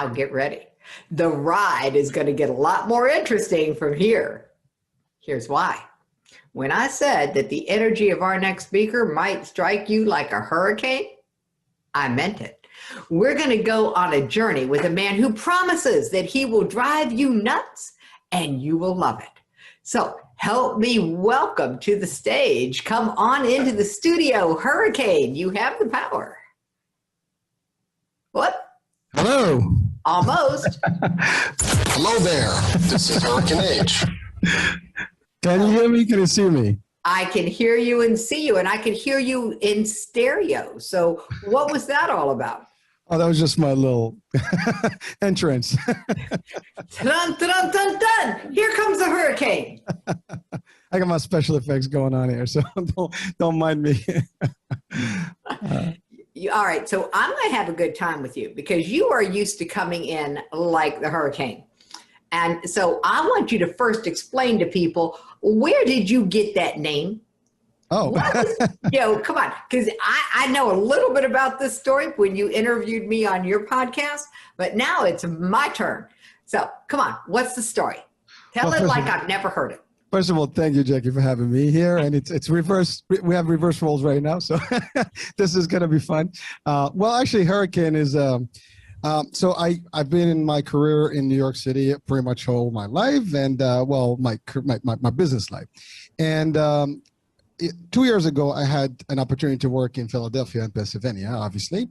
Now get ready. The ride is going to get a lot more interesting from here. Here's why. When I said that the energy of our next speaker might strike you like a hurricane, I meant it. We're going to go on a journey with a man who promises that he will drive you nuts and you will love it. So help me welcome to the stage. Come on into the studio, Hurricane. You have the power. What? Hello. Almost. Hello there. This is Hurricane H. Can you hear me? Can you see me? I can hear you and see you, and I can hear you in stereo. So what was that all about? Oh, that was just my little entrance. Dun, dun, dun, dun. Here comes the hurricane. I got my special effects going on here, so don't mind me. All right, so I'm going to have a good time with you because you are used to coming in like the hurricane. And so I want you to first explain to people, where did you get that name? Oh. Come on, because I know a little bit about this story when you interviewed me on your podcast, but now it's my turn. So come on, what's the story? Tell it like I've never heard it. First of all, thank you, Jackie, for having me here. And it's reverse. We have reverse roles right now, so this is going to be fun. Well, actually, Hurricane is. So I've been in my career in New York City pretty much all my life, and my business life. And 2 years ago, I had an opportunity to work in Philadelphia and Pennsylvania, obviously.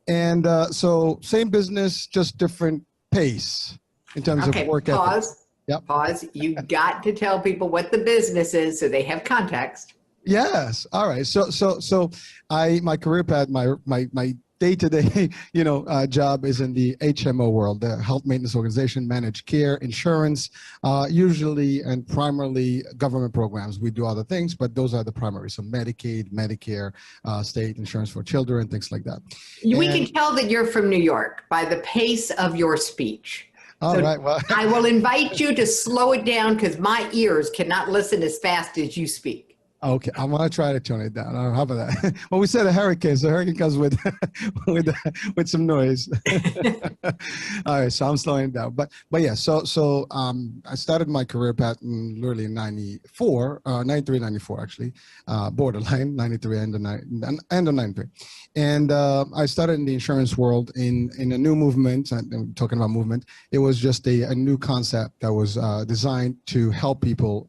And so same business, just different pace in terms of work ethic. Pause. Yep. Pause. You got to tell people what the business is so they have context. Yes. All right. So my career path, my day-to-day, job is in the HMO world, the health maintenance organization, managed care, insurance, usually and primarily government programs. We do other things, but those are the primary. So Medicaid, Medicare, state insurance for children, things like that. We can tell that you're from New York by the pace of your speech. All right. Well, I will invite you to slow it down because my ears cannot listen as fast as you speak. Okay, I'm gonna try to tone it down. How about that? Well, we said a hurricane, so hurricane comes with with some noise. All right, so I'm slowing it down. But yeah, so I started my career path in literally in 93, 94 actually, borderline 93 end of 93, and I started in the insurance world in a new movement. I'm talking about movement. It was just a new concept that was designed to help people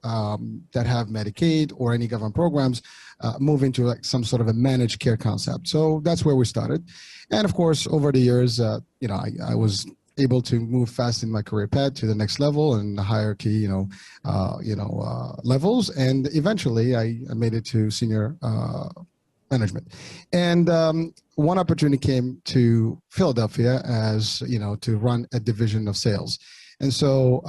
that have Medicaid or any government programs move into like some sort of a managed care concept. So that's where we started. And of course, over the years, I was able to move fast in my career path to the next level and the hierarchy, levels. And eventually I made it to senior management. And one opportunity came to Philadelphia as, to run a division of sales. And so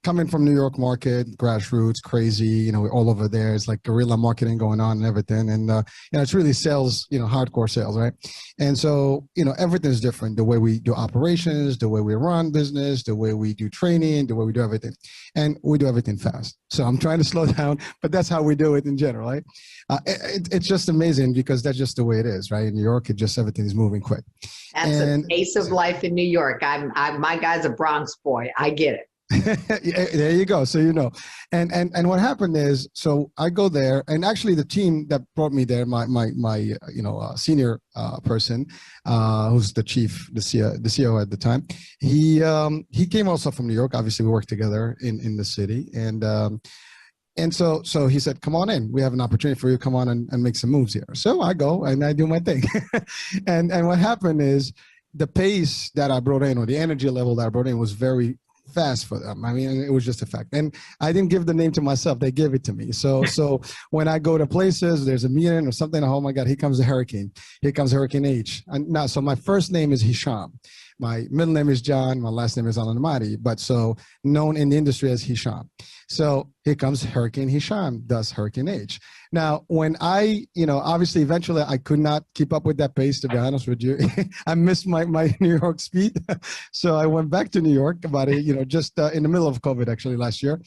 coming from New York market, grassroots, crazy, we're all over there. It's like guerrilla marketing going on and everything. And, it's really sales, hardcore sales, right? And so, everything's different. The way we do operations, the way we run business, the way we do training, the way we do everything. And we do everything fast. So I'm trying to slow down, but that's how we do it in general, right? It's just amazing because that's just the way it is, right? In New York, everything is moving quick. That's the pace of life in New York. My guy's a Bronx boy. I get it. There you go. So and what happened is, so I go there, and actually the team that brought me there, my senior person, who's the CEO at the time, he came also from New York. Obviously, we worked together in the city, and so he said, "Come on in. We have an opportunity for you. Come on and make some moves here." So I go and I do my thing, and what happened is the pace that I brought in, or the energy level that I brought in, was very fast for them. I mean, it was just a fact. And I didn't give the name to myself. They gave it to me. So when I go to places, there's a meeting or something, oh my God, here comes the hurricane. Here comes Hurricane H. And now, so my first name is Hicham. My middle name is John. My last name is Elanmati, but so known in the industry as Hicham. So here comes Hurricane Hicham, thus Hurricane H. Now, when I, obviously, eventually I could not keep up with that pace, to be honest with you. I missed my New York speed. So I went back to New York about, just in the middle of COVID, actually, last year.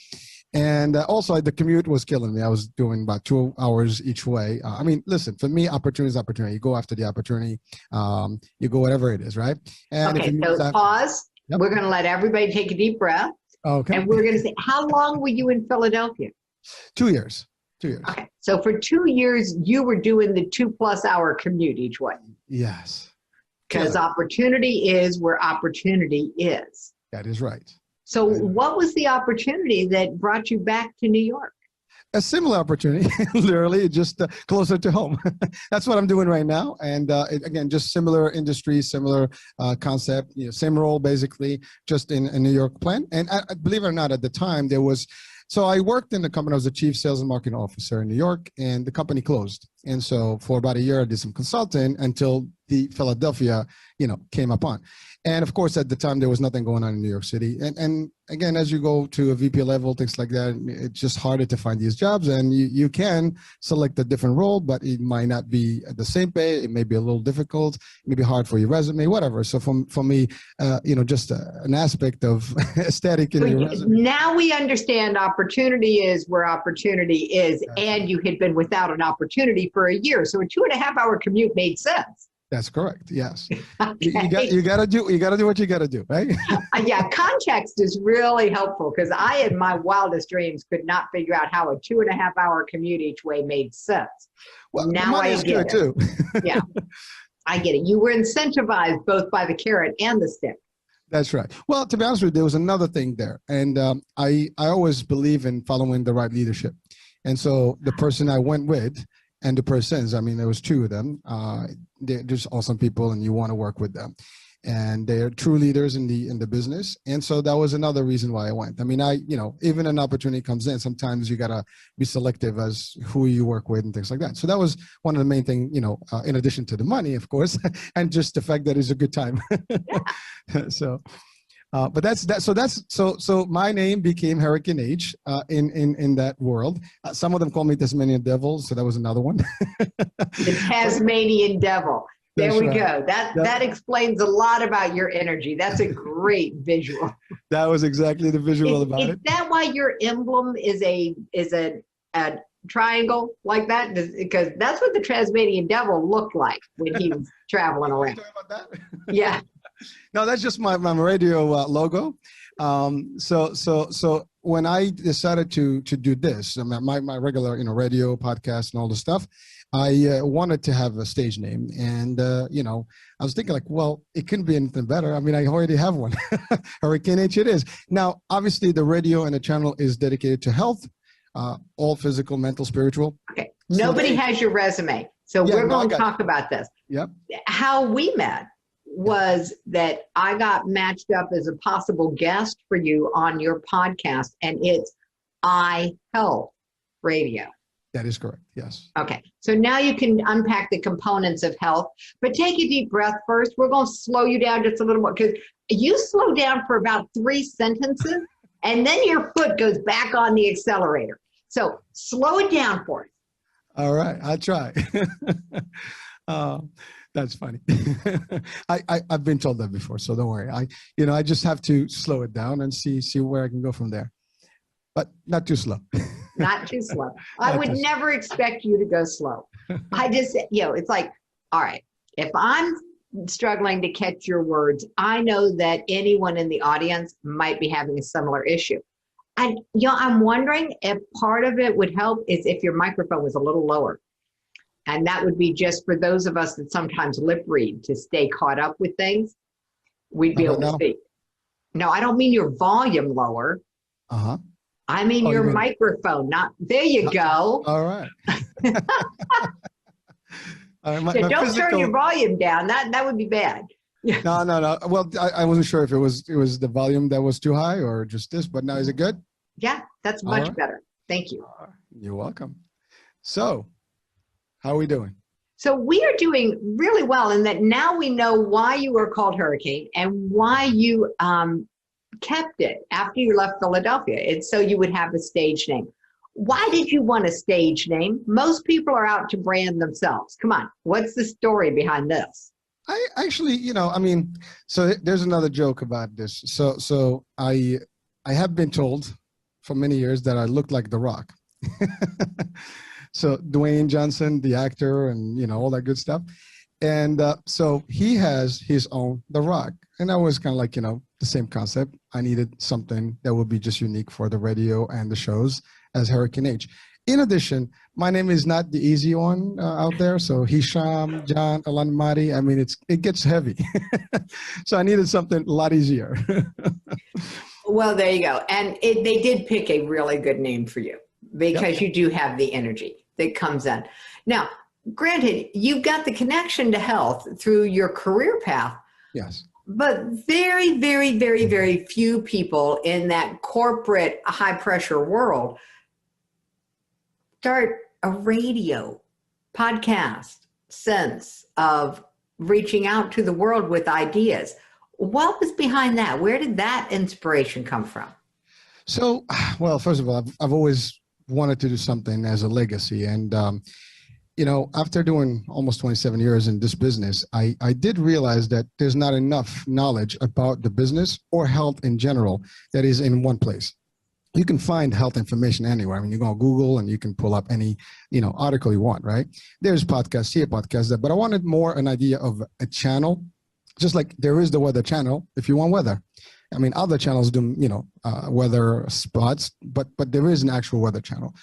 And also, the commute was killing me. I was doing about 2 hours each way. I mean, listen, for me, opportunity is opportunity. You go after the opportunity. You go whatever it is, right? And okay, so pause. Yep. We're going to let everybody take a deep breath. Okay. And we're going to say, how long were you in Philadelphia? 2 years. 2 years. Okay. So for 2 years, you were doing the 2+ hour commute each way. Yes. Because opportunity is where opportunity is. That is right. So what was the opportunity that brought you back to New York? A similar opportunity, literally, just closer to home. That's what I'm doing right now. And again, just similar industry, similar concept, same role, basically, just in a New York plant. And believe it or not, at the time, there was, so I worked in the company. I was the chief sales and marketing officer in New York, and the company closed. And so for about a year, I did some consulting until the Philadelphia, came upon. And of course, at the time, there was nothing going on in New York City. And again, as you go to a VP level, things like that, it's just harder to find these jobs. And you can select a different role, but it might not be at the same pay. It may be a little difficult. It may be hard for your resume, whatever. So for me, just an aspect of aesthetic in your resume. Now we understand opportunity is where opportunity is. And you had been without an opportunity for a year. So a 2.5 hour commute made sense. That's correct. Yes. Okay. You got to do what you got to do, right? Yeah. Context is really helpful because I, in my wildest dreams, could not figure out how a 2.5 hour commute each way made sense. Well, now I get it. Too. Yeah. I get it. You were incentivized both by the carrot and the stick. That's right. Well, to be honest with you, there was another thing there. And I always believe in following the right leadership. And so the person I went with, and the persons, I mean, there was 2 of them. They're just awesome people, and you want to work with them. And they're true leaders in the business. And so that was another reason why I went. I mean, even an opportunity comes in, sometimes you got to be selective as who you work with and things like that. So that was one of the main things, in addition to the money, of course, and just the fact that it's a good time. So. But so my name became Hurricane H in that world. Some of them call me Tasmanian Devil, so that was another one. The Tasmanian Devil. There we go. That explains a lot about your energy. That's a great visual. That was exactly the visual about it. Is that why your emblem is a triangle like that? Because that's what the Tasmanian Devil looked like when he was traveling around. Are you talking about that? Yeah. No, that's just my radio logo. So when I decided to do this, my regular radio podcast and all the stuff, I wanted to have a stage name, and I was thinking well, it couldn't be anything better. I mean, I already have one. Hurricane H it is. Now, obviously, the radio and the channel is dedicated to health, all physical, mental, spiritual. Okay. Nobody has your resume, so we're going to talk about this. Yep. How we met was that I got matched up as a possible guest for you on your podcast, and it's iHealth Radio. That is correct. Yes. Okay. So now you can unpack the components of health, but take a deep breath first. We're going to slow you down just a little more because you slow down for about 3 sentences and then your foot goes back on the accelerator. So slow it down for us. All right. I'll try. That's funny. I've been told that before, so don't worry. I just have to slow it down and see where I can go from there, but not too slow. Not too slow. I would never expect you to go slow. I just, it's like, all right, if I'm struggling to catch your words, I know that anyone in the audience might be having a similar issue. And, I'm wondering if part of it would help is if your microphone was a little lower. And that would be just for those of us that sometimes lip read to stay caught up with things. We'd be able to speak. No, I don't mean your volume lower. Uh-huh. I mean your microphone. There you go. All right. Don't turn your volume down. That would be bad. No. Well, I wasn't sure if it was the volume that was too high or just this, but now is it good? Yeah, that's much better. Thank you. You're welcome. So, how are we doing? So we are doing really well in that now we know why you were called Hurricane and why you kept it after you left Philadelphia. It's so you would have a stage name. Why did you want a stage name? Most people are out to brand themselves. Come on, what's the story behind this? I actually, so there's another joke about this. So I have been told for many years that I look like The Rock. So Dwayne Johnson, the actor, and all that good stuff. And so he has his own The Rock. And I was kind of like, the same concept. I needed something that would be just unique for the radio and the shows as Hurricane H. In addition, my name is not the easy one out there. So Hicham, John, Elanmati, I mean, it gets heavy. So I needed something a lot easier. Well, there you go. And they did pick a really good name for you because you do have the energy that comes in. Now, granted, you've got the connection to health through your career path. Yes. But very, very, very, very few people in that corporate high pressure world start a radio podcast sense of reaching out to the world with ideas. What was behind that? Where did that inspiration come from? So, well, first of all, I've always wanted to do something as a legacy. And, you know, after doing almost 27 years in this business, I did realize that there's not enough knowledge about the business or health in general that is in one place. You can find health information anywhere. I mean, you go on Google and you can pull up any, you know, article you want, right? There's podcasts here, podcasts there, but I wanted more an idea of a channel, just like there is the weather channel if you want weather. I mean, other channels do, you know, weather spots, but there is an actual weather channel.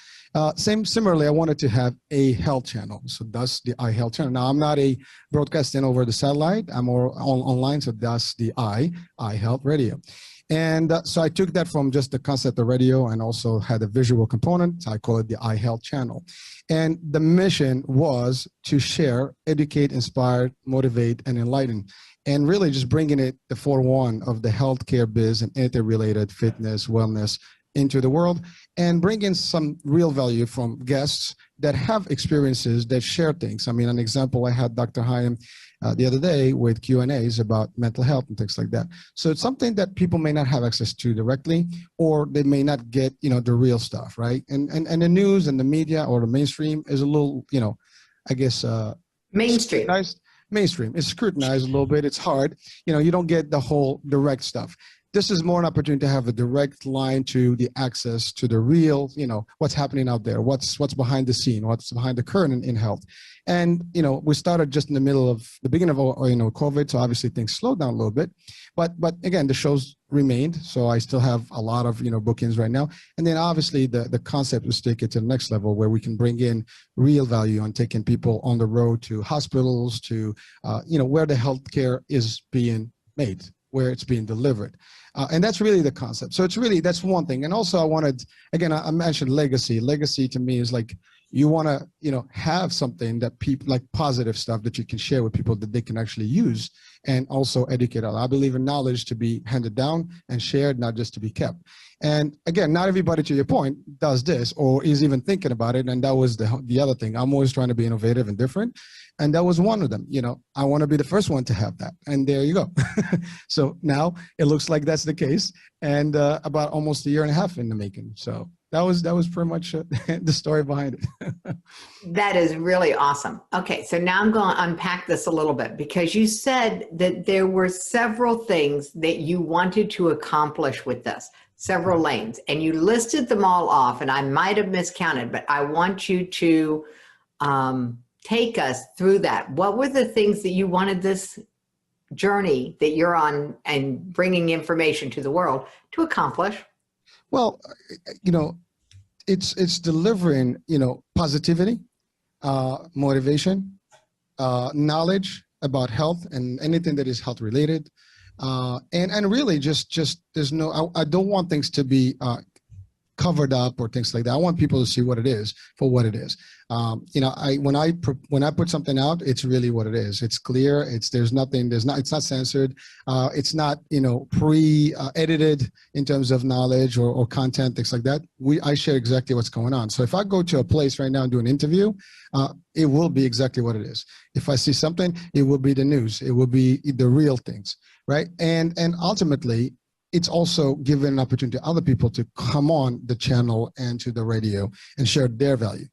Similarly, I wanted to have a health channel. So that's the iHealth channel. Now, I'm not a broadcasting over the satellite. I'm more online. So that's the iHealthradio. And so I took that from just the concept of radio and also had a visual component. So I call it the iHealth channel. And the mission was to share, educate, inspire, motivate, and enlighten. And really just bringing it, the 4-1 of the healthcare biz and interrelated fitness, wellness into the world, and bring in some real value from guests that have experiences that share things. I mean, an example, I had Dr. Hicham the other day with Q&As about mental health and things like that. So it's something that people may not have access to directly, or they may not get, you know, the real stuff, right? And the news and the media or the mainstream is a little, you know, I guess mainstream. Mainstream. It's scrutinized a little bit. It's hard. You know, you don't get the whole direct stuff. This is more an opportunity to have a direct line to the access to the real, you know, what's happening out there, what's behind the scene, what's behind the curtain in health. And, you know, we started just in the middle of the beginning of, you know, COVID. So obviously things slowed down a little bit, but again, the shows remained. So I still have a lot of, you know, bookings right now. And then obviously the concept is take it to the next level where we can bring in real value on taking people on the road to hospitals, to, you know, where the healthcare is being made, where it's being delivered. And that's really the concept. So it's really, that's one thing. And also I wanted, again, I mentioned legacy. Legacy to me is like, you want to, you know, have something that people, like positive stuff that you can share with people that they can actually use and also educate on. I believe in knowledge to be handed down and shared, not just to be kept. And again, not everybody, to your point, does this or is even thinking about it. And that was the other thing. I'm always trying to be innovative and different. And that was one of them. You know, I want to be the first one to have that. And there you go. So now it looks like that's the case. And about almost a year and a half in the making. So that was pretty much the story behind it. That is really awesome. Okay, so now I'm going to unpack this a little bit because you said that there were several things that you wanted to accomplish with this, several lanes, and you listed them all off, and I might have miscounted, but I want you to take us through that. What were the things that you wanted this journey that you're on and bringing information to the world to accomplish? Well, you know, it's delivering, you know, positivity, motivation, knowledge about health and anything that is health related. And really just there's no, I don't want things to be covered up or things like that. I want people to see what it is for what it is. You know, when I put something out, it's really what it is. It's clear. It's not censored. It's not, you know, edited in terms of knowledge or content, things like that. I share exactly what's going on. So if I go to a place right now and do an interview, it will be exactly what it is. If I see something, it will be the news. It will be the real things, right? And ultimately, it's also given an opportunity to other people to come on the channel and to the radio and share their value.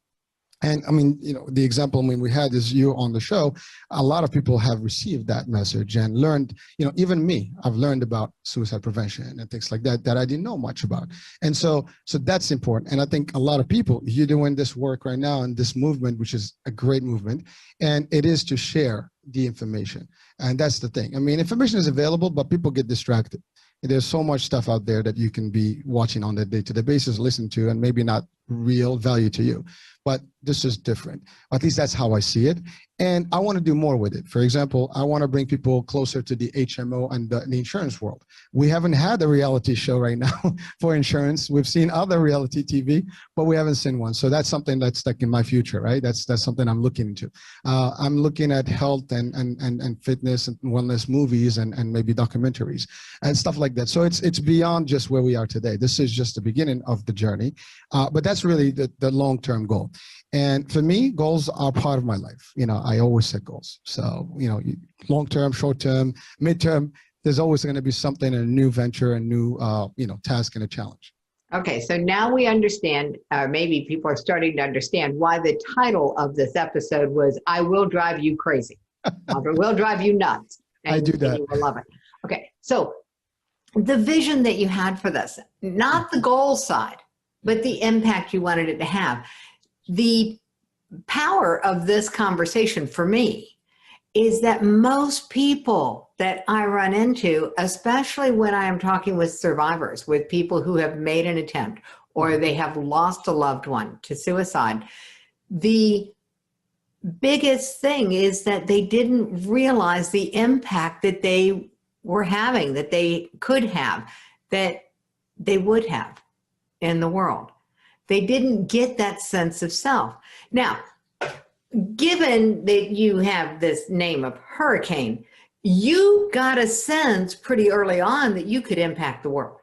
And I mean, you know, the example I mean, we had is you on the show. A lot of people have received that message and learned, you know, even me, I've learned about suicide prevention and things like that I didn't know much about. And so that's important. And I think a lot of people, you're doing this work right now in this movement, which is a great movement, and it is to share the information. And that's the thing. I mean, information is available, but people get distracted. there's so much stuff out there that you can be watching on a day-to-day basis, listen to, and maybe not real value to you. But this is different. At least that's how I see it. And I want to do more with it. For example, I want to bring people closer to the HMO and the insurance world. We haven't had a reality show right now for insurance. We've seen other reality TV, but we haven't seen one. So that's something that's like in my future, right? That's something I'm looking into. I'm looking at health and fitness and wellness movies and maybe documentaries and stuff like that. So it's beyond just where we are today. This is just the beginning of the journey. But that's really the long-term goal. And for me, goals are part of my life. I always set goals. So, long-term, short-term, mid-term, there's always going to be something, a new venture, a new, task and a challenge. Okay, so now we understand, maybe people are starting to understand why the title of this episode was I Will Drive You Crazy. I will drive you nuts. And, I do that. And you will love it. Okay, so the vision that you had for this, not the goal side, but the impact you wanted it to have. The power of this conversation for me is that most people that I run into, especially when I am talking with survivors, with people who have made an attempt or they have lost a loved one to suicide, the biggest thing is that they didn't realize the impact that they were having, that they could have, that they would have in the world. They didn't get that sense of self. Now, given that you have this name of hurricane, you got a sense pretty early on that you could impact the world.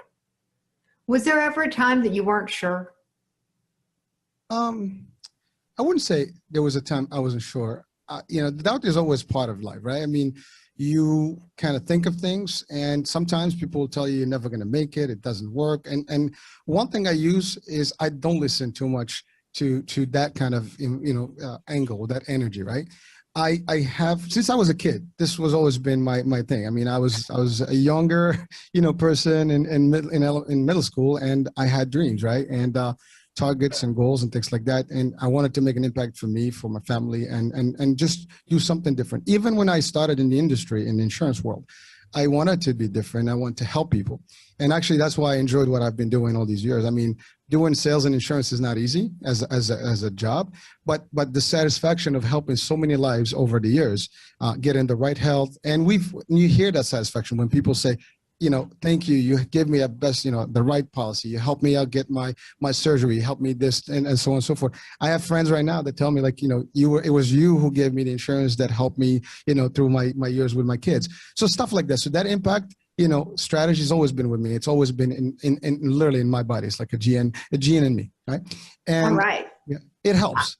Was there ever a time that you weren't sure? I wouldn't say there was a time I wasn't sure. Doubt is always part of life, right? I mean, you kind of think of things, and sometimes people will tell you you're never going to make it. It doesn't work. And one thing I use is I don't listen too much to that kind of angle, that energy, right? I have, since I was a kid, this was always been my thing. I mean, I was a younger person in middle school, and I had dreams, right? And targets and goals and things like that. And I wanted to make an impact for me, for my family, and just do something different. Even when I started in the industry, in the insurance world, I wanted to be different. I want to help people. And actually, that's why I enjoyed what I've been doing all these years. I mean, doing sales and insurance is not easy as a job, but the satisfaction of helping so many lives over the years, getting the right health. And you hear that satisfaction when people say, thank you. You gave me a best, the right policy. You helped me out get my surgery. You helped me this and so on and so forth. I have friends right now that tell me like, it was you who gave me the insurance that helped me, through my years with my kids. So stuff like that. So that impact, strategy has always been with me. It's always been in literally in my body. It's like a gene in me, right? And all right. Yeah, it helps.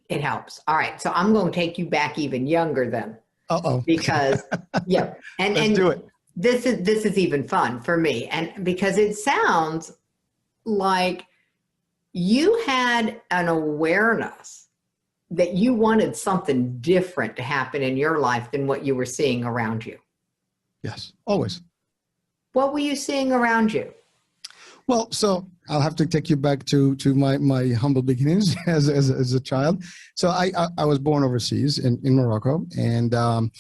It helps. All right. So I'm going to take you back even younger then. Uh-oh. Because, yeah. Let's do it. This is even fun for me. And because it sounds like you had an awareness that you wanted something different to happen in your life than what you were seeing around you. Yes, always. What were you seeing around you? Well, so I'll have to take you back to my humble beginnings as a child. So I was born overseas in Morocco, and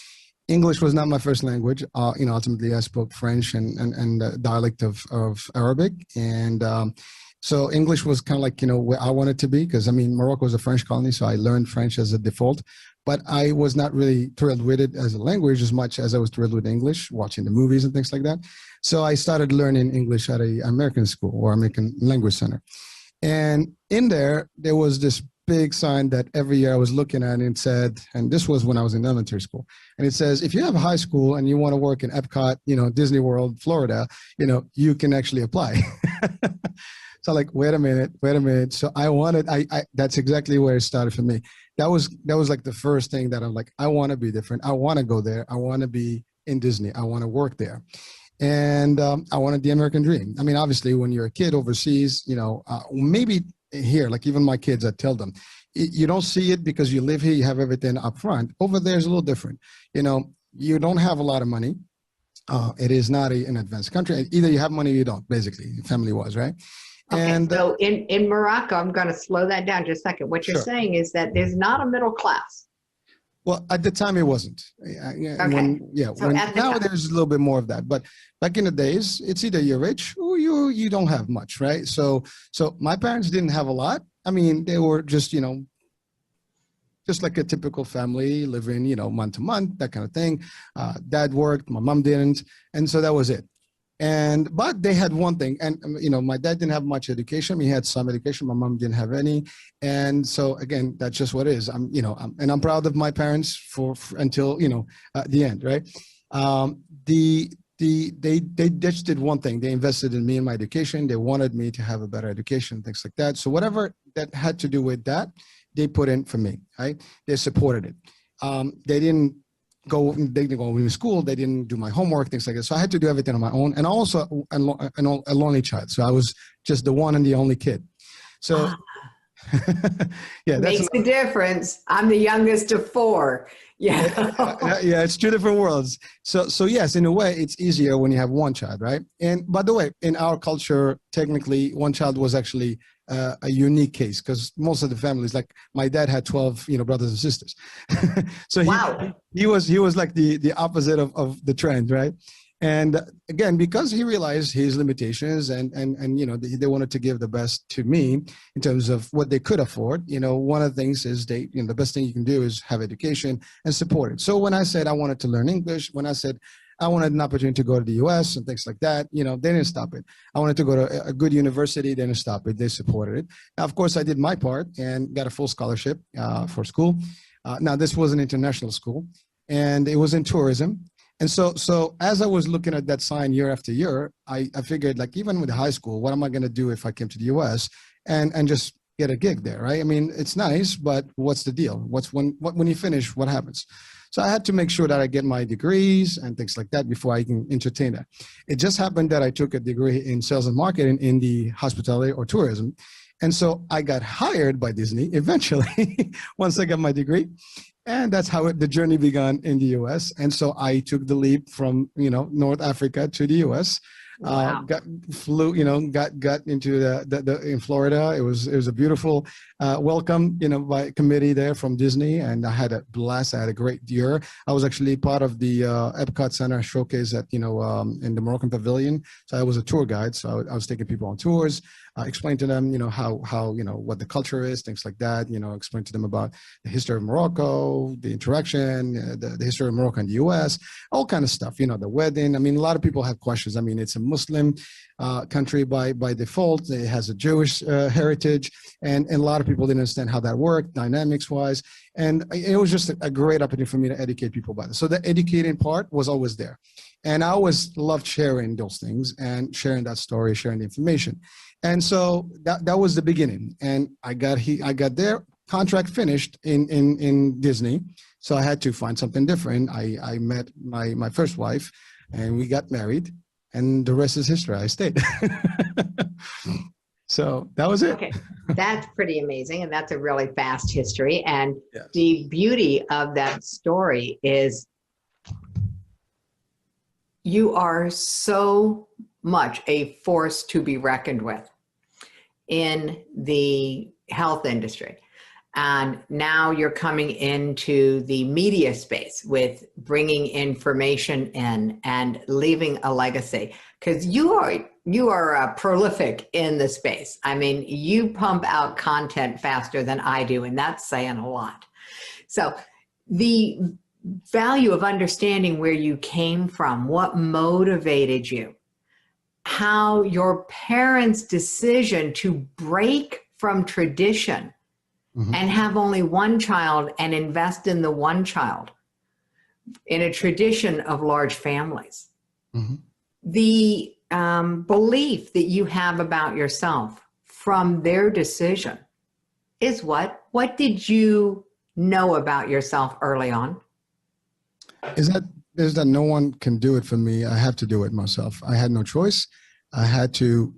English was not my first language. Ultimately I spoke French and the dialect of Arabic. And so English was kind of like, where I wanted to be, because I mean, Morocco was a French colony. So I learned French as a default, but I was not really thrilled with it as a language as much as I was thrilled with English, watching the movies and things like that. So I started learning English at an American school or American Language Center. And in there was this big sign that every year I was looking at, and it said, and this was when I was in elementary school, and it says, if you have a high school and you want to work in Epcot, Disney World, Florida, you can actually apply. So like, wait a minute. So I that's exactly where it started for me. That was like the first thing that I'm like, I want to be different. I want to go there. I want to be in Disney. I want to work there. And I wanted the American dream. I mean, obviously when you're a kid overseas, maybe here, like even my kids, I tell them, you don't see it because you live here, you have everything up front. Over there is a little different. You don't have a lot of money. It is not an advanced country. Either you have money or you don't, basically, family-wise, right? Okay, and so in Morocco, I'm going to slow that down just a second. What you're Sure. saying is that there's not a middle class. Well, at the time it wasn't. Okay. Now there's a little bit more of that, but back in the days, it's either you're rich or you don't have much, right? So my parents didn't have a lot. I mean, they were just, just like a typical family living, month to month, that kind of thing. Dad worked, my mom didn't, and so that was it. But they had one thing, and my dad didn't have much education. He had some education. My mom didn't have any, and so again, that's just what it is. I'm proud of my parents for until the end, right? They just did one thing. They invested in me and my education. They wanted me to have a better education, things like that. So whatever that had to do with that, they put in for me, right? They supported it. They didn't go to school. They didn't do my homework, things like that. So I had to do everything on my own. And also a lonely child. So I was just the one and the only kid. So yeah, makes a difference. I'm the youngest of four. Yeah. Yeah, it's two different worlds. So yes, in a way, it's easier when you have one child, right? And by the way, in our culture, technically, one child was actually a unique case because most of the families, like my dad had 12, brothers and sisters. So wow. he was like the opposite of the trend, right? And again, because he realized his limitations and they wanted to give the best to me in terms of what they could afford. One of the things is the best thing you can do is have education and support it. So when I said I wanted to learn English, when I said I wanted an opportunity to go to the US and things like that, they didn't stop it. I wanted to go to a good university, they didn't stop it. They supported it. Now, of course, I did my part and got a full scholarship for school. Now, this was an international school and it was in tourism. And so as I was looking at that sign year after year, I figured, like, even with high school, what am I going to do if I came to the US and just get a gig there, right? I mean, it's nice, but what's the deal? When you finish, what happens? So I had to make sure that I get my degrees and things like that before I can entertain that. It just happened that I took a degree in sales and marketing in the hospitality or tourism. And so I got hired by Disney eventually once I got my degree. And that's how the journey began in the US. And so I took the leap from, North Africa to the US. Wow. Got into the in Florida. It was a beautiful welcome, by committee there from Disney, and I had a blast. I had a great year. I was actually part of the Epcot Center showcase at in the Moroccan Pavilion. So I was a tour guide. So I was taking people on tours, explain to them, how what the culture is, things like that. Explain to them about the history of Morocco, the interaction, the history of Morocco and the U.S., all kind of stuff. The wedding. I mean, a lot of people have questions. I mean, it's a Muslim country by default. It has a Jewish heritage, and a lot of people didn't understand how that worked, dynamics-wise. And it was just a great opportunity for me to educate people about it. So the educating part was always there. And I always loved sharing those things and sharing that story, sharing the information. And so that was the beginning. And I got there, contract finished in Disney. So I had to find something different. I met my first wife, and we got married. And the rest is history. I stayed. So that was it. Okay, that's pretty amazing. And that's a really fast history. And yes. The beauty of that story is you are so much a force to be reckoned with in the health industry. And now you're coming into the media space with bringing information in and leaving a legacy, because you are prolific in the space. I mean, you pump out content faster than I do, and that's saying a lot. So the value of understanding where you came from, what motivated you, how your parents' decision to break from tradition and have only one child and invest in the one child in a tradition of large families. The belief that you have about yourself from their decision is what? What did you know about yourself early on? Is that no one can do it for me. I have to do it myself. I had no choice. I had to,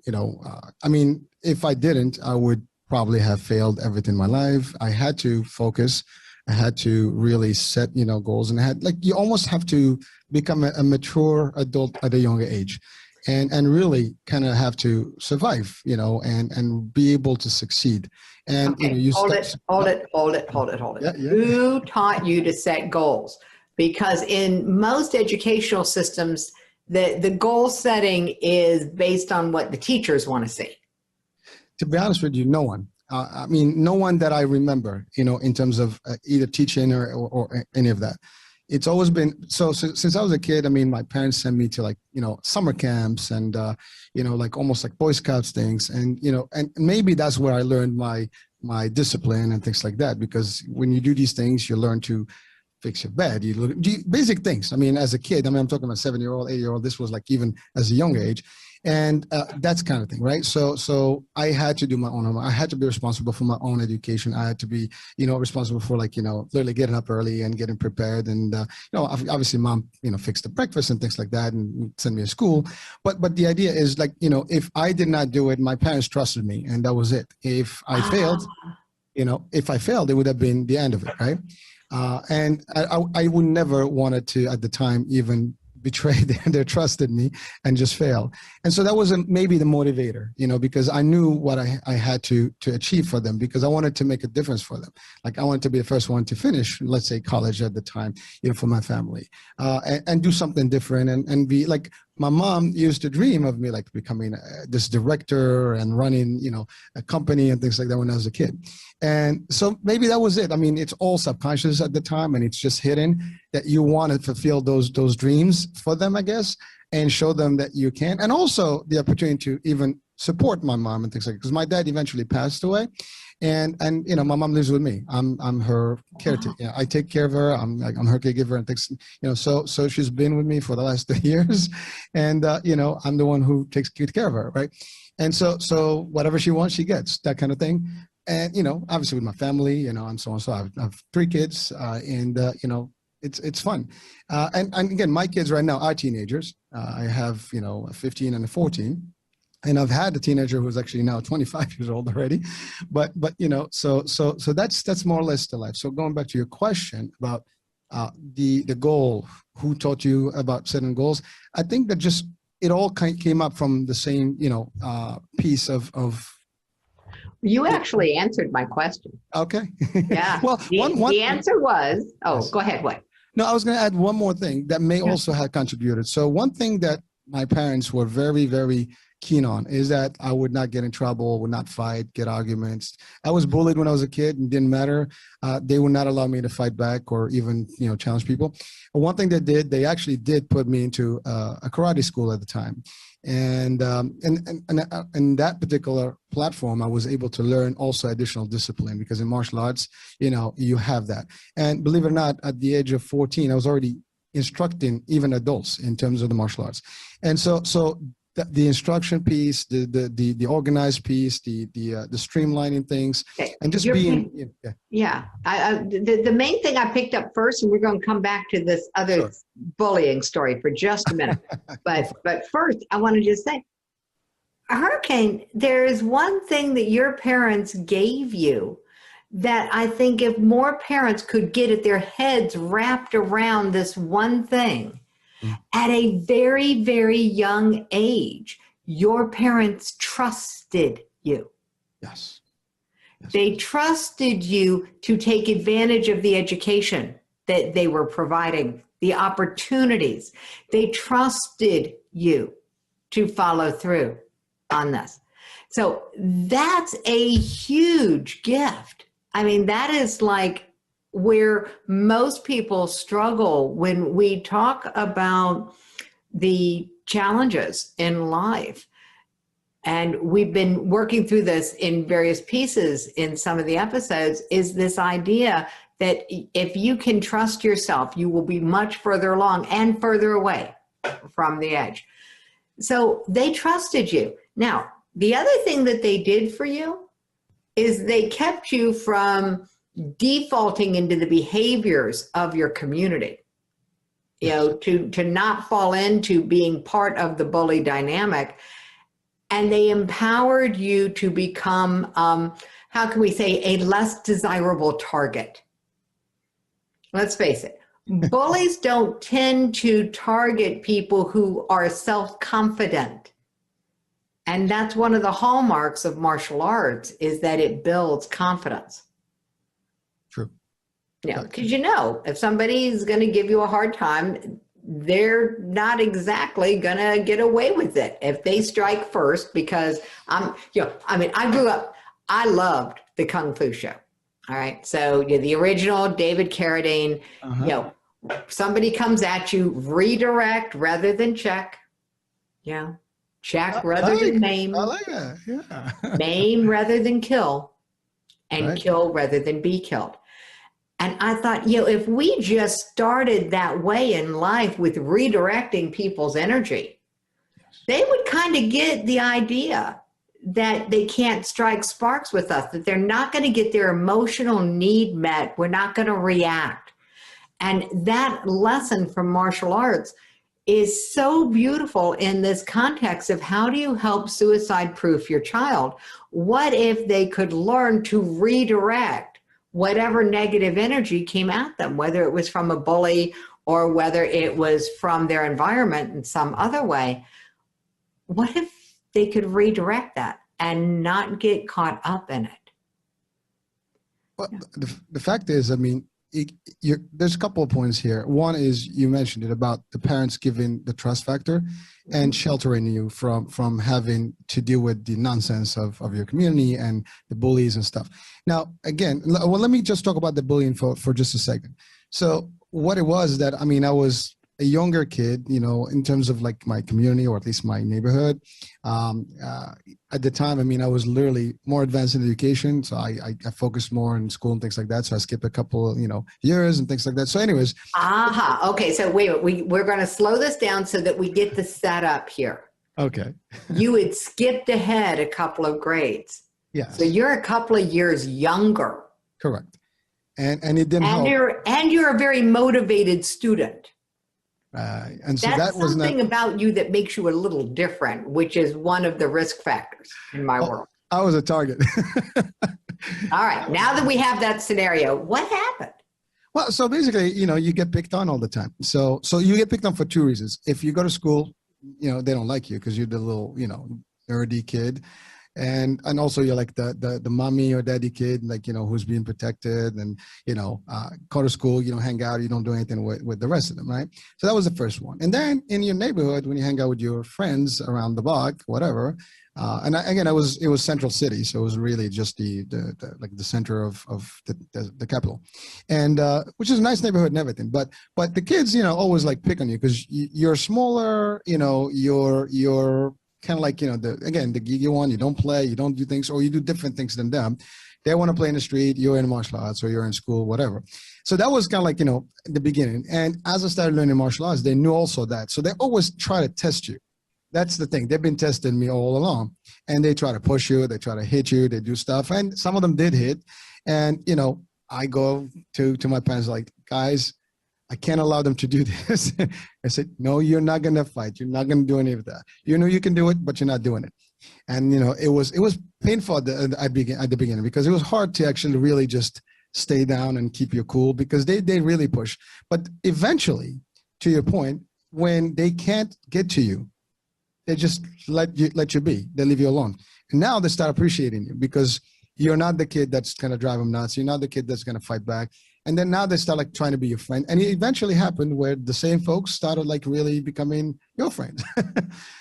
I mean, if I didn't, I would probably have failed everything in my life. I had to focus. I had to really set, goals, and you almost have to become a mature adult at a younger age. and really kind of have to survive, and be able to succeed. And Okay, you hold it. Yeah. Who taught you to set goals? Because in most educational systems, the goal setting is based on what the teachers want to see. To be honest with you, no one. No one that I remember, in terms of either teaching or any of that. It's always been so since I was a kid. My parents sent me to summer camps and almost like Boy Scouts things, and and maybe that's where I learned my discipline and things like that. Because when you do these things, you learn to fix your bed. You look basic things. As a kid, I'm talking about 7-year-old, 8-year-old. This was like even as a young age. And that's kind of thing, right? So I had to do my own homework. I had to be responsible for my own education. I had to be, responsible for literally getting up early and getting prepared. And, obviously mom, fixed the breakfast and things like that and send me to school. But the idea is if I did not do it, my parents trusted me and that was it. If I failed, it would have been the end of it, right? And I would never wanted to, at the time, even betray their trust in me and just fail. And so that was maybe the motivator, because I knew what I had to achieve for them, because I wanted to make a difference for them. Like I wanted to be the first one to finish, let's say college at the time, for my family, and do something different and be like, my mom used to dream of me like becoming this director and running, a company and things like that when I was a kid. And so maybe that was it. It's all subconscious at the time, and it's just hidden that you want to fulfill those dreams for them, I guess, and show them that you can. And also the opportunity to even support my mom and things like that, because my dad eventually passed away. And my mom lives with me. I'm her caretaker. Wow. I take care of her. I'm her caregiver and things. So she's been with me for the last 3 years, and I'm the one who takes good care of her, right? And so whatever she wants, she gets, that kind of thing. And obviously with my family, and so on. So I have 3 kids, and it's fun. And again, my kids right now are teenagers. I have a 15 and a 14. And I've had a teenager who's actually now 25 years old already, but so that's more or less the life. So going back to your question about the goal, who taught you about setting goals? I think that just it all came up from the same piece of. You actually answered my question. Okay. Yeah. Well, the answer was. Oh, yes. Go ahead. What? No, I was going to add one more thing that may also have contributed. So one thing that my parents were very, very keen on is that I would not get in trouble, would not fight, get arguments. I was bullied when I was a kid and didn't matter. They would not allow me to fight back or even, challenge people. But one thing they actually did put me into a karate school at the time. And that particular platform, I was able to learn also additional discipline, because in martial arts, you have that. And believe it or not, at the age of 14, I was already instructing even adults in terms of the martial arts. And so the instruction piece, the organized piece, the streamlining things, and just being. The main thing I picked up first, and we're going to come back to this other bullying story for just a minute. but first, I want to just say, Hurricane, there is one thing that your parents gave you that I think if more parents could get their heads wrapped around this one thing. At a very, very young age, your parents trusted you. Yes. They trusted you to take advantage of the education that they were providing, the opportunities. They trusted you to follow through on this. So that's a huge gift. That is like where most people struggle when we talk about the challenges in life. And we've been working through this in various pieces in some of the episodes, is this idea that if you can trust yourself, you will be much further along and further away from the edge. So they trusted you. Now, the other thing that they did for you is they kept you from defaulting into the behaviors of your community, to not fall into being part of the bully dynamic. And they empowered you to become, how can we say, a less desirable target. Let's face it, Bullies don't tend to target people who are self-confident. And that's one of the hallmarks of martial arts, is that it builds confidence. True. You know, because if somebody's going to give you a hard time, they're not exactly going to get away with it if they strike first. Because I grew up, I loved the Kung Fu show. All right. So the original David Carradine, somebody comes at you, redirect rather than check. Yeah. Check rather than maim. I like that. Yeah. Maim rather than kill, and kill rather than be killed. And I thought, if we just started that way in life with redirecting people's energy, they would kind of get the idea that they can't strike sparks with us, that they're not going to get their emotional need met. We're not going to react. And that lesson from martial arts is so beautiful in this context of how do you help suicide-proof your child? What if they could learn to redirect whatever negative energy came at them, whether it was from a bully or whether it was from their environment in some other way? What if they could redirect that and not get caught up in it? Well, the fact is, I mean, there's a couple of points here. One is, you mentioned it, about the parents giving the trust factor and sheltering you from having to deal with the nonsense of your community and the bullies and stuff. Now, again, well, let me just talk about the bullying for just a second. So what it was that, I mean, I was a younger kid, in terms of like my community, or at least my neighborhood. At the time, I mean, I was literally more advanced in education. So I focused more in school and things like that. So I skipped a couple, years and things like that. So anyways. Okay. So wait, we're going to slow this down so that we get the setup here. Okay. You had skipped ahead a couple of grades. Yeah. So you're a couple of years younger. Correct. And it didn't help. You're a very motivated student. And so that's that was something about you that makes you a little different, which is one of the risk factors in my world. I was a target. All right. Now that we have that scenario, what happened? Well, so basically, you get picked on all the time. So you get picked on for two reasons. If you go to school, they don't like you because you're the little, nerdy kid. And also you're like the mommy or daddy kid, like, who's being protected, and, go to school, you don't hang out, you don't do anything with the rest of them, right? So that was the first one. And then in your neighborhood, when you hang out with your friends around the block, whatever, it was Central City. So it was really just the center of the capital, and which is a nice neighborhood and everything. But the kids, always like pick on you because you're smaller, you're kind of like, the geeky one, you don't play, you don't do things, or you do different things than them. They want to play in the street, you're in martial arts, or you're in school, whatever. So that was kind of like, the beginning. And as I started learning martial arts, they knew also that. So they always try to test you. That's the thing. They've been testing me all along. And they try to push you, they try to hit you, they do stuff. And some of them did hit. And, I go to my parents like, guys, I can't allow them to do this. I said, no, you're not going to fight. You're not going to do any of that. You can do it, but you're not doing it. And, it was painful at the beginning because it was hard to actually really just stay down and keep your cool because they really push. But eventually, to your point, when they can't get to you, they just let you be. They leave you alone. And now they start appreciating you because you're not the kid that's going to drive them nuts. You're not the kid that's going to fight back. And then now they start like trying to be your friend. And it eventually happened where the same folks started like really becoming your friends.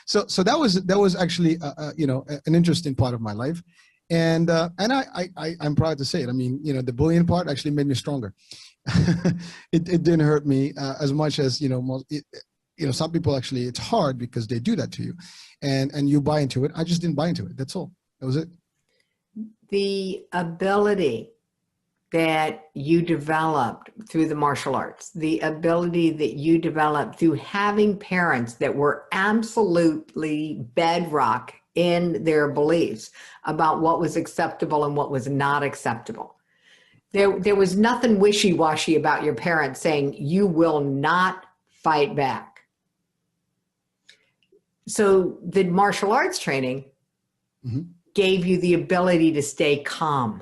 So that was actually, an interesting part of my life. And I'm proud to say it. I mean, the bullying part actually made me stronger. It didn't hurt me as much as, some people actually, it's hard because they do that to you and you buy into it. I just didn't buy into it. That's all. That was it. The ability that you developed through the martial arts, the ability that you developed through having parents that were absolutely bedrock in their beliefs about what was acceptable and what was not acceptable. There was nothing wishy-washy about your parents saying, you will not fight back. So the martial arts training gave you the ability to stay calm.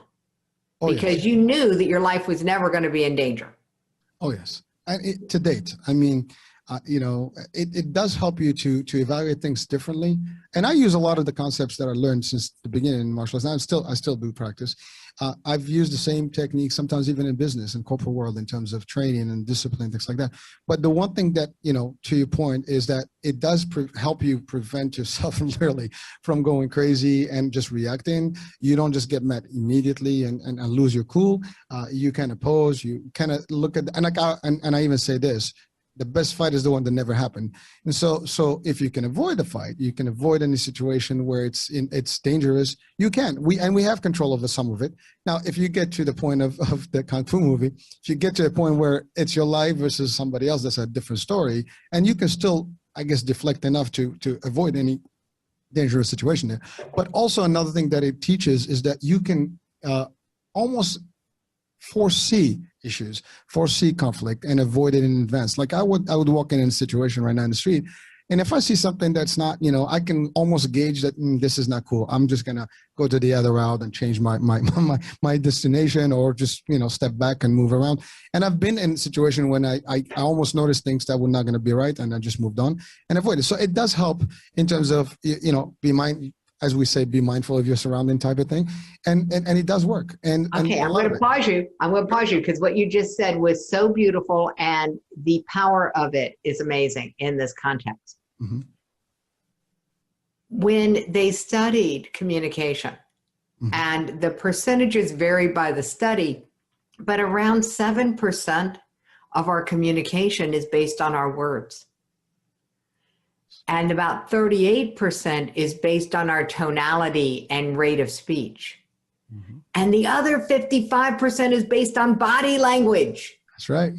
Because you knew that your life was never going to be in danger. Oh, yes. To date, I mean, it does help you to evaluate things differently. And I use a lot of the concepts that I learned since the beginning in martial arts. And I still do practice. I've used the same techniques, sometimes even in business and corporate world, in terms of training and discipline, things like that. But the one thing that, to your point, is that it does help you prevent yourself literally from going crazy and just reacting. You don't just get met immediately and lose your cool. You kind of pose, you kind of look at, and I even say this, the best fight is the one that never happened. And so if you can avoid the fight, you can avoid any situation where it's dangerous, you can. We have control over some of it. Now, if you get to the point of the Kung Fu movie, if you get to a point where it's your life versus somebody else, that's a different story. And you can still, I guess, deflect enough to avoid any dangerous situation there. But also another thing that it teaches is that you can almost foresee issues, foresee conflict, and avoid it in advance. Like I would walk in a situation right now in the street, and if I see something that's not, I can almost gauge that this is not cool. I'm just gonna go to the other route and change my destination, or just step back and move around. And I've been in a situation when I almost noticed things that were not gonna be right, and I just moved on and avoided. So it does help in terms of as we say, be mindful of your surrounding type of thing. And it does work. And okay, I'm going to pause you. I'm going to pause you because what you just said was so beautiful, and the power of it is amazing in this context. Mm-hmm. When they studied communication, mm-hmm. and the percentages vary by the study, but around 7% of our communication is based on our words. And about 38% is based on our tonality and rate of speech. Mm-hmm. And the other 55% is based on body language. That's right.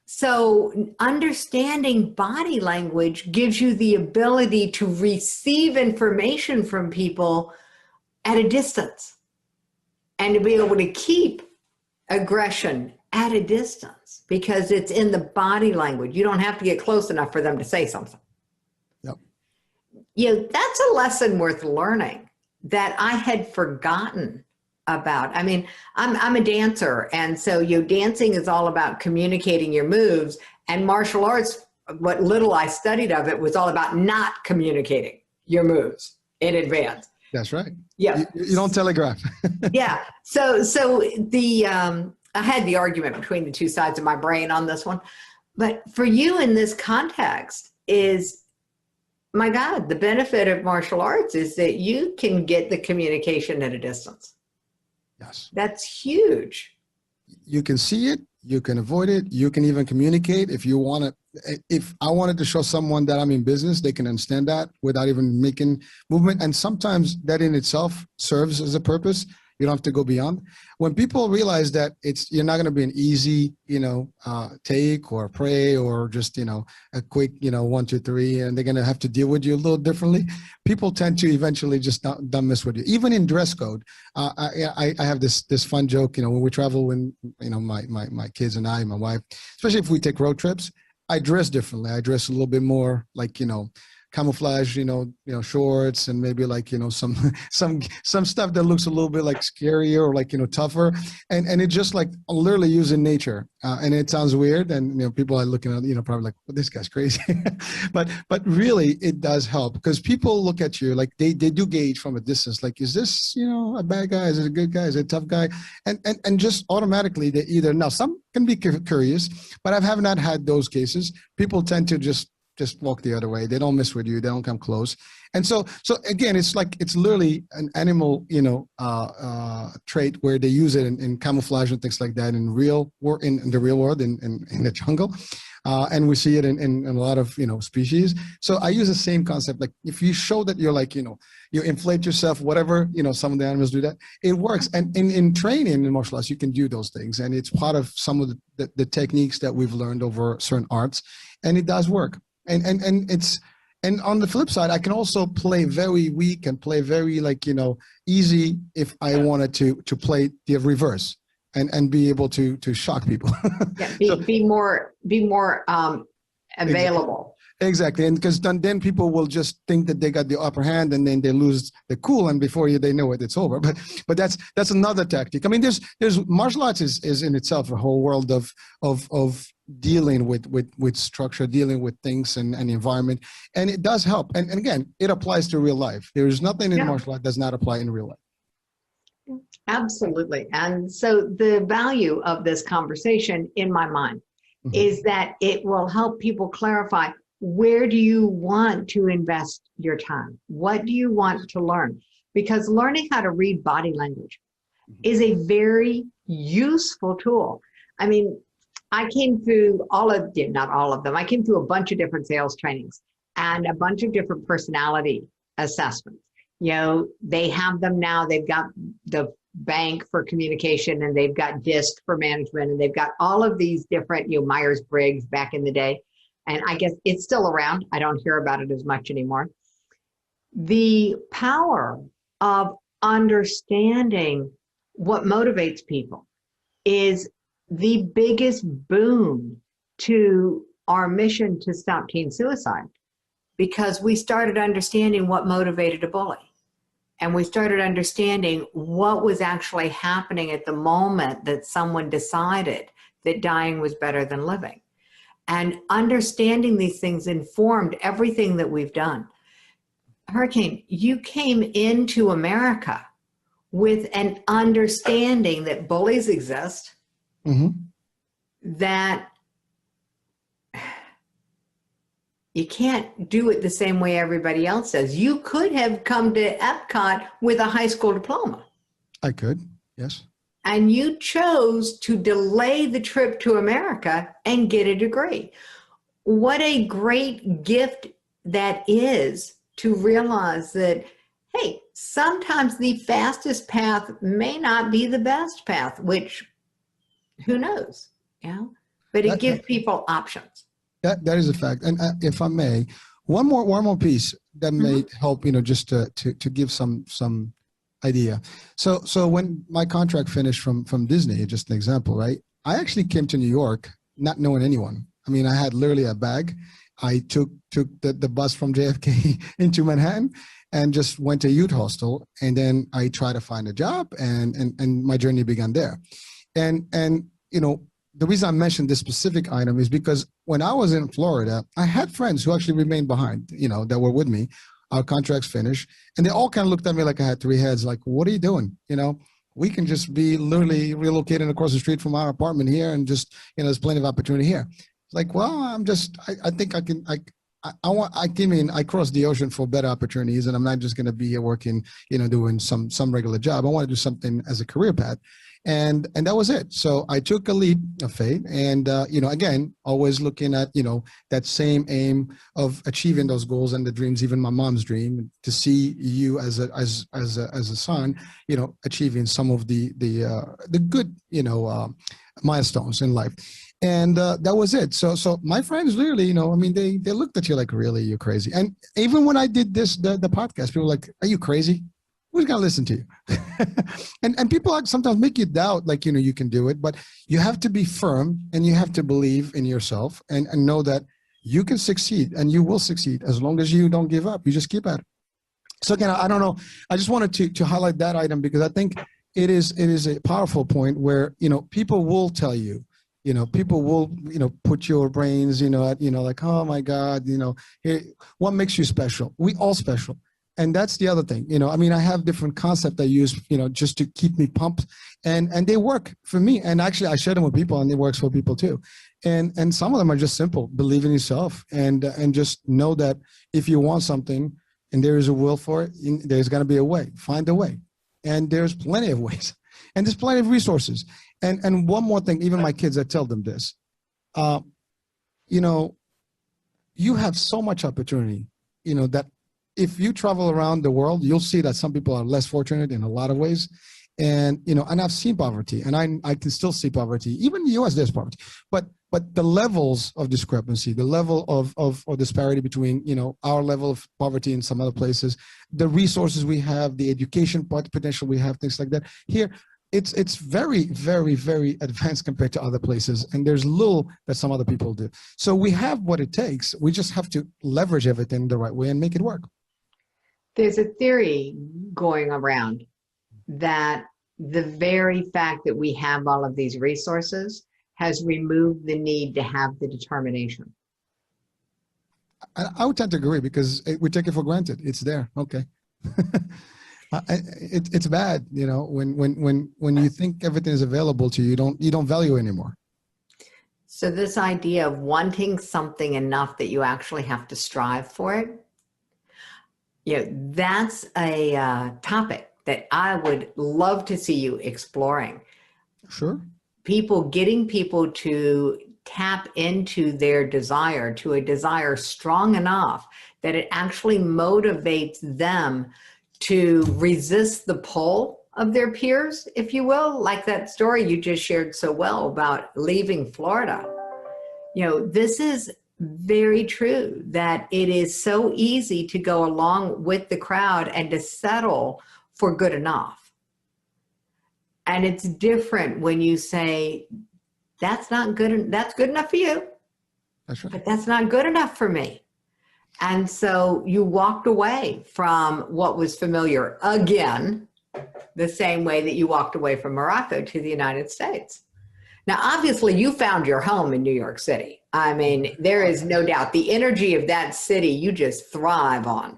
So understanding body language gives you the ability to receive information from people at a distance, and to be able to keep aggression at a distance because it's in the body language. You don't have to get close enough for them to say something. That's a lesson worth learning that I had forgotten about. I mean, I'm a dancer, and so dancing is all about communicating your moves, and martial arts, what little I studied of it, was all about not communicating your moves in advance. That's right. Yeah. You don't telegraph. Yeah. So I had the argument between the two sides of my brain on this one, but for you in this context is, my God, the benefit of martial arts is that you can get the communication at a distance. Yes. That's huge. You can see it, you can avoid it, you can even communicate if you want to. If I wanted to show someone that I'm in business, they can understand that without even making movement. And sometimes that in itself serves as a purpose. You don't have to go beyond. When people realize that you're not going to be an easy, take or pray or just, a quick, 1, 2, 3, and they're going to have to deal with you a little differently. People tend to eventually just don't mess with you. Even in dress code, I have this fun joke, when we travel, when, my kids and I, my wife, especially if we take road trips, I dress differently. I dress a little bit more like, camouflage, shorts, and maybe like, some stuff that looks a little bit like scarier or like, tougher. And it's just like literally using nature. And it sounds weird. And, people are looking at, probably like, well, this guy's crazy. but really it does help because people look at you like they do gauge from a distance. Like, is this, a bad guy? Is it a good guy? Is it a tough guy? And just automatically they either, now some can be curious, but I have not had those cases. People tend to just walk the other way. They don't mess with you. They don't come close. And so again, it's literally an animal, trait where they use it in camouflage and things like that in the real world, in the jungle. And we see it in a lot of, species. So I use the same concept. Like if you show that you're like, you inflate yourself, whatever, some of the animals do that, it works. And in training in martial arts, you can do those things. And it's part of some of the techniques that we've learned over certain arts, and it does work. And on the flip side, I can also play very weak and play very easy if I wanted to play the reverse and be able to shock people. Yeah, be more available. Exactly. And because then people will just think that they got the upper hand, and then they lose the cool, and before they know it, it's over. But that's another tactic. I mean, there's martial arts is in itself a whole world of dealing with structure, dealing with things and environment. And it does help. And again, it applies to real life. There's nothing in martial art does not apply in real life. Absolutely. And so the value of this conversation in my mind is that it will help people clarify, where do you want to invest your time? What do you want to learn? Because learning how to read body language is a very useful tool. I mean, I came through not all of them, I came through a bunch of different sales trainings and a bunch of different personality assessments. You know, they have them now. They've got the bank for communication, and they've got DISC for management, and they've got all of these different, you know, Myers-Briggs back in the day. And I guess it's still around. I don't hear about it as much anymore. The power of understanding what motivates people is the biggest boon to our mission to stop teen suicide, because we started understanding what motivated a bully. And we started understanding what was actually happening at the moment that someone decided that dying was better than living. And understanding these things informed everything that we've done. Hurricane, you came into America with an understanding that bullies exist, that you can't do it the same way everybody else does. You could have come to Epcot with a high school diploma. I could, yes. And you chose to delay the trip to America and get a degree. What a great gift that is to realize that, hey, sometimes the fastest path may not be the best path, which who knows, you know? But it gives people options. That is a fact. And if I may, one more piece that may help, you know, just to give some idea. So when my contract finished from Disney, just an example, right? I actually came to New York not knowing anyone. I mean, I had literally a bag. I took the bus from JFK into Manhattan and just went to a youth hostel. And then I tried to find a job, and my journey began there. And you know, the reason I mentioned this specific item is because when I was in Florida, I had friends who actually remained behind, you know, that were with me. Our contracts finished, and they all kind of looked at me like I had three heads, like, what are you doing? You know, we can just be literally relocating across the street from our apartment here, and just, you know, there's plenty of opportunity here. It's like, well, I think I can, I crossed the ocean for better opportunities, and I'm not just going to be here working, you know, doing some regular job. I want to do something as a career path. And that was it. So I took a leap of faith, and you know, again, always looking at, you know, that same aim of achieving those goals and the dreams, even my mom's dream, to see you as a son, you know, achieving some of the good, you know, milestones in life. And that was it. So my friends literally, you know, I mean, they looked at you like, really, you're crazy. And even when I did the podcast, people were like, are you crazy? Who's gonna listen to you? and people sometimes make you doubt, like, you know, you can do it, but you have to be firm, and you have to believe in yourself, and know that you can succeed, and you will succeed as long as you don't give up. You just keep at it. So again, I don't know. I just wanted to highlight that item, because I think it is a powerful point where, you know, people will tell you, you know, people will, you know, put your brains, you know, at, you know, like, oh my God, you know, here, what makes you special? We all special. And that's the other thing, you know, I mean, I have different concepts I use, you know, just to keep me pumped, and they work for me. And actually I share them with people, and it works for people too. And some of them are just simple. Believe in yourself, and just know that if you want something and there is a will for it, there's going to be a way. Find a way. And there's plenty of ways, and there's plenty of resources. And one more thing, even my kids, I tell them this, you know, you have so much opportunity, you know, that if you travel around the world, you'll see that some people are less fortunate in a lot of ways. And, you know, and I've seen poverty, and I can still see poverty. Even in the US, there's poverty. But the levels of discrepancy, the level of disparity between, you know, our level of poverty in some other places, the resources we have, the education potential we have, things like that. Here, it's very, very, very advanced compared to other places. And there's little that some other people do. So we have what it takes. We just have to leverage everything the right way and make it work. There's a theory going around that the very fact that we have all of these resources has removed the need to have the determination? I would tend to agree because we take it for granted. It's there. Okay. It's bad, when you think everything is available to you, you don't value anymore. So this idea of wanting something enough that you actually have to strive for it, that's a topic that I would love to see you exploring. Sure. Getting people to tap into their desire, to a desire strong enough that it actually motivates them to resist the pull of their peers, if you will, like that story you just shared so well about leaving Florida. This is very true, that it is so easy to go along with the crowd and to settle for good enough. And it's different when you say, that's good enough for you. That's right. But that's not good enough for me. And so you walked away from what was familiar again, the same way that you walked away from Morocco to the United States. Now, obviously, you found your home in New York City. I mean, there is no doubt the energy of that city you just thrive on.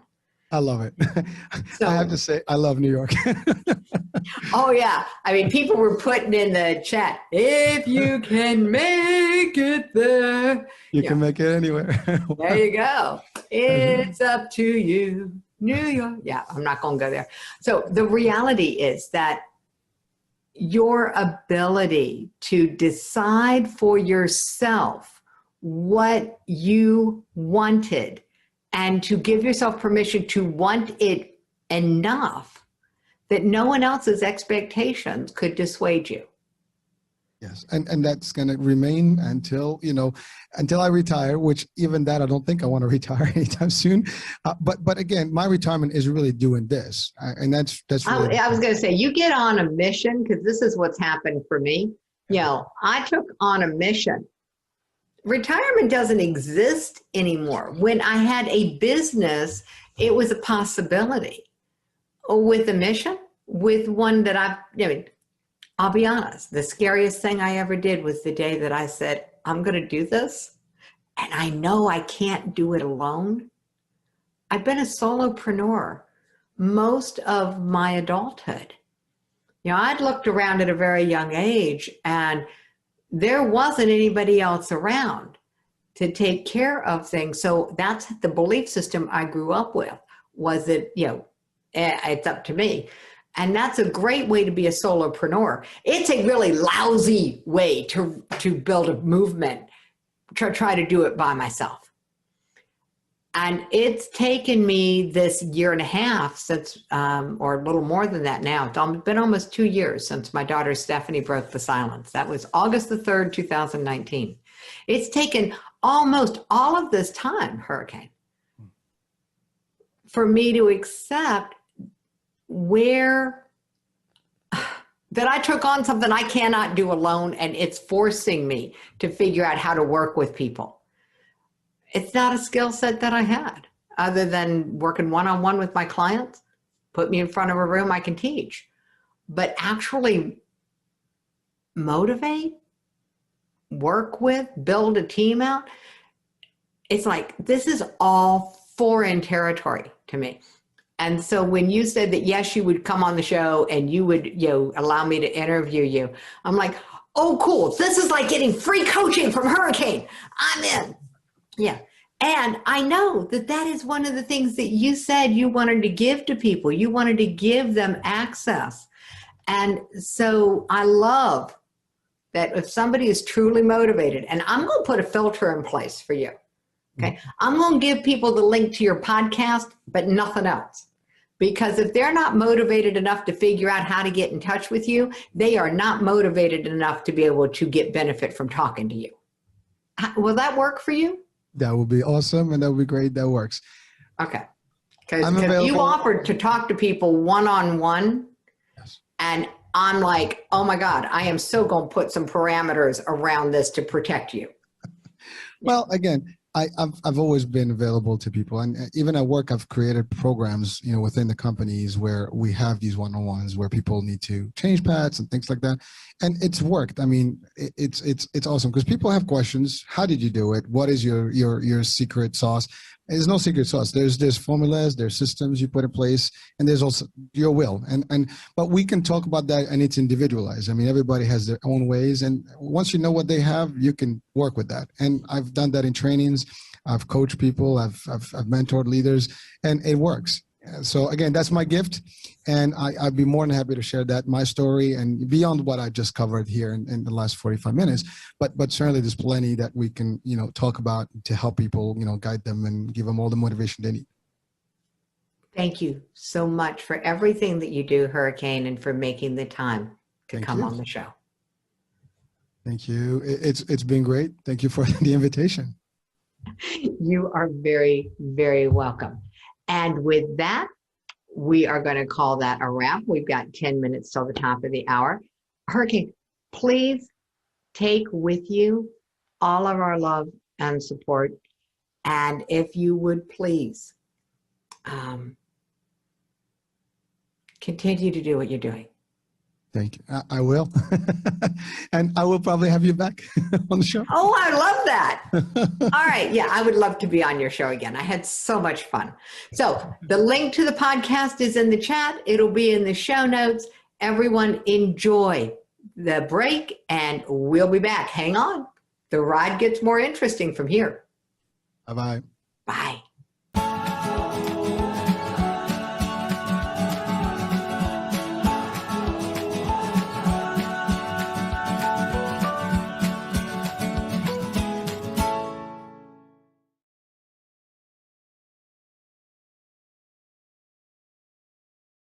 I love it. So, I have to say, I love New York. Oh, yeah. I mean, people were putting in the chat, if you can make it there. You can make it anywhere. There you go. It's up to you, New York. Yeah, I'm not going to go there. So the reality is that your ability to decide for yourself what you wanted and to give yourself permission to want it enough that no one else's expectations could dissuade you. Yes, and that's going to remain until I retire, which even that I don't think I want to retire anytime soon. But again, my retirement is really doing this, and that's really. I was going to say, you get on a mission, because this is what's happened for me. I took on a mission. Retirement doesn't exist anymore. When I had a business, it was a possibility. With a mission, with one that I'll be honest, the scariest thing I ever did was the day that I said, I'm going to do this, and I know I can't do it alone. I've been a solopreneur most of my adulthood. I'd looked around at a very young age, and there wasn't anybody else around to take care of things. So that's the belief system I grew up with, was that, it's up to me. And that's a great way to be a solopreneur. It's a really lousy way to build a movement, to try to do it by myself. And it's taken me this year and a half since, or a little more than that now. It's been almost 2 years since my daughter Stephanie broke the silence. That was August the 3rd, 2019. It's taken almost all of this time, Hurricane, for me to accept that I took on something I cannot do alone, and it's forcing me to figure out how to work with people. It's not a skill set that I had, other than working one-on-one with my clients. Put me in front of a room, I can teach. But actually motivate, work with, build a team out, it's like, this is all foreign territory to me. And so when you said that, yes, you would come on the show and you would, allow me to interview you, I'm like, oh, cool. This is like getting free coaching from Hurricane. I'm in. Yeah. And I know that is one of the things that you said you wanted to give to people. You wanted to give them access. And so I love that if somebody is truly motivated, and I'm going to put a filter in place for you. Okay. I'm going to give people the link to your podcast, but nothing else. Because if they're not motivated enough to figure out how to get in touch with you, they are not motivated enough to be able to get benefit from talking to you. Will that work for you? That would be awesome, and that would be great. That works. Okay. Because you offered to talk to people one-on-one, yes. And I'm like, oh my God, I am so going to put some parameters around this to protect you. Well, again, I've always been available to people, and even at work, I've created programs, within the companies where we have these one-on-ones where people need to change pads and things like that, and it's worked. I mean, it's awesome because people have questions. How did you do it? What is your secret sauce? There's no secret sauce. There's formulas, there's systems you put in place, and there's also your will. But we can talk about that, and it's individualized. I mean, everybody has their own ways, and once you know what they have, you can work with that. And I've done that in trainings. I've coached people. I've mentored leaders, and it works. So again, that's my gift, and I'd be more than happy to share that, my story, and beyond what I just covered here in the last 45 minutes. But certainly there's plenty that we can talk about to help people, guide them and give them all the motivation they need. Thank you so much for everything that you do, Hurricane, and for making the time to come on the show. Thank you. It's been great. Thank you for the invitation. You are very, very welcome. And with that, we are going to call that a wrap. We've got 10 minutes till the top of the hour. Hurricane, please take with you all of our love and support. And if you would please continue to do what you're doing. Thank you. I will. And I will probably have you back on the show. Oh, I love that. All right. Yeah, I would love to be on your show again. I had so much fun. So the link to the podcast is in the chat. It'll be in the show notes. Everyone enjoy the break, and we'll be back. Hang on. The ride gets more interesting from here. Bye-bye. Bye.